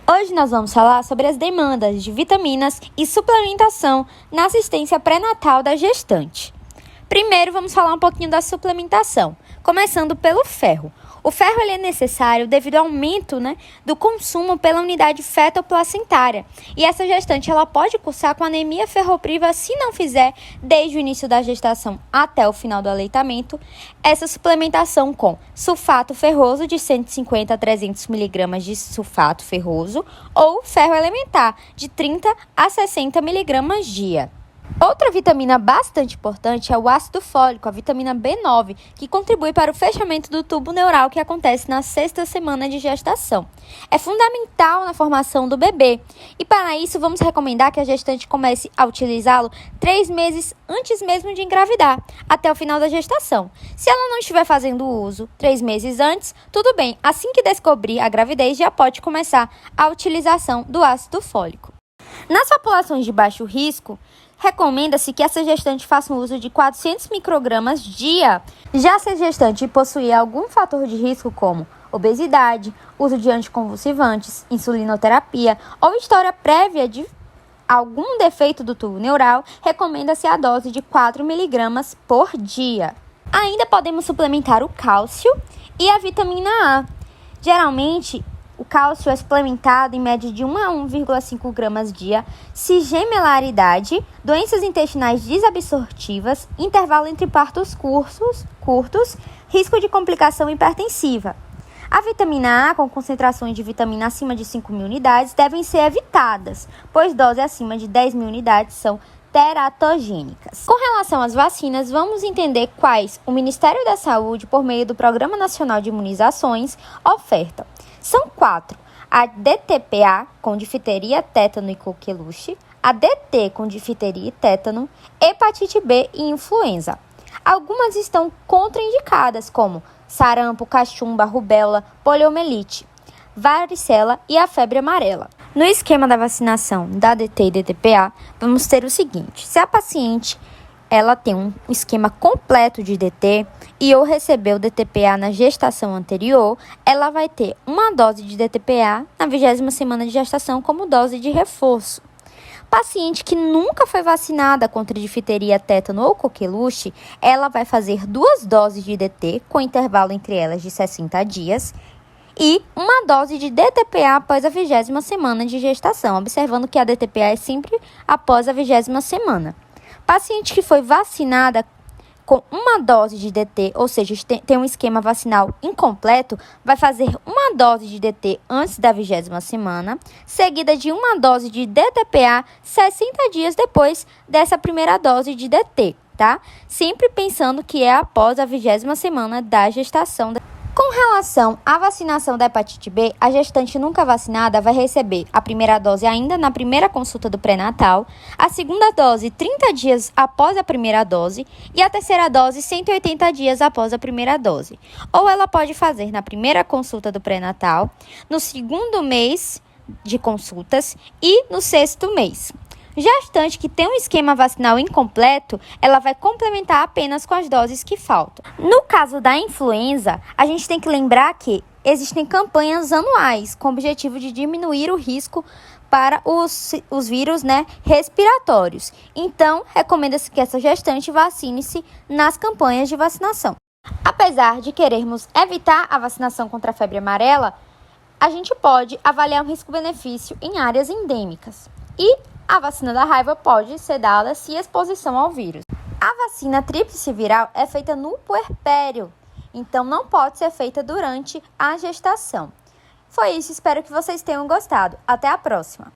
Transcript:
Hoje nós vamos falar sobre as demandas de vitaminas e suplementação na assistência pré-natal da gestante. Primeiro, vamos falar um pouquinho da suplementação, começando pelo ferro. O ferro ele é necessário devido ao aumento do consumo pela unidade fetoplacentária. E essa gestante ela pode cursar com anemia ferropriva se não fizer, desde o início da gestação até o final do aleitamento, essa suplementação com sulfato ferroso de 150 a 300 mg de sulfato ferroso ou ferro elementar de 30 a 60 mg dia. Outra vitamina bastante importante é o ácido fólico, a vitamina B9, que contribui para o fechamento do tubo neural que acontece na 6ª semana de gestação. É fundamental na formação do bebê e para isso vamos recomendar que a gestante comece a utilizá-lo 3 meses antes mesmo de engravidar, até o final da gestação. Se ela não estiver fazendo uso 3 meses antes, tudo bem, assim que descobrir a gravidez já pode começar a utilização do ácido fólico. Nas populações de baixo risco, recomenda-se que essa gestante faça um uso de 400 microgramas dia. Já se a gestante possuir algum fator de risco como obesidade, uso de anticonvulsivantes, insulinoterapia ou história prévia de algum defeito do tubo neural, recomenda-se a dose de 4 mg por dia. Ainda podemos suplementar o cálcio e a vitamina A. Geralmente, o cálcio é suplementado em média de 1 a 1,5 gramas dia, se gemelaridade, doenças intestinais desabsortivas, intervalo entre partos curtos, risco de complicação hipertensiva. A vitamina A, com concentrações de vitamina acima de 5.000 unidades, devem ser evitadas, pois doses acima de 10.000 unidades são teratogênicas. Com relação às vacinas, vamos entender quais o Ministério da Saúde, por meio do Programa Nacional de Imunizações, oferta. São 4, a DTPA com difteria, tétano e coqueluche, a DT com difteria e tétano, hepatite B e influenza. Algumas estão contraindicadas, como sarampo, cachumba, rubéola, poliomielite, varicela e a febre amarela. No esquema da vacinação da DT e DTPA, vamos ter o seguinte: se a paciente ela tem um esquema completo de DT e ou recebeu DTPA na gestação anterior, ela vai ter uma dose de DTPA na 20ª semana de gestação como dose de reforço. Paciente que nunca foi vacinada contra difteria, tétano ou coqueluche, ela vai fazer 2 doses de DT com intervalo entre elas de 60 dias e uma dose de DTPA após a 20ª semana de gestação, observando que a DTPA é sempre após a 20ª semana. Paciente que foi vacinada com uma dose de DT, ou seja, tem um esquema vacinal incompleto, vai fazer uma dose de DT antes da 20ª semana, seguida de uma dose de DTPA 60 dias depois dessa primeira dose de DT, tá? Sempre pensando que é após a 20ª semana da gestação. Com relação à vacinação da hepatite B, a gestante nunca vacinada vai receber a primeira dose ainda na primeira consulta do pré-natal, a segunda dose 30 dias após a primeira dose e a terceira dose 180 dias após a primeira dose. Ou ela pode fazer na primeira consulta do pré-natal, no segundo mês de consultas e no 6º mês. Gestante que tem um esquema vacinal incompleto, ela vai complementar apenas com as doses que faltam. No caso da influenza, a gente tem que lembrar que existem campanhas anuais com o objetivo de diminuir o risco para os vírus respiratórios. Então, recomenda-se que essa gestante vacine-se nas campanhas de vacinação. Apesar de querermos evitar a vacinação contra a febre amarela, a gente pode avaliar o risco-benefício em áreas endêmicas. E a vacina da raiva pode ser dada se exposição ao vírus. A vacina tríplice viral é feita no puerpério, então não pode ser feita durante a gestação. Foi isso, espero que vocês tenham gostado. Até a próxima!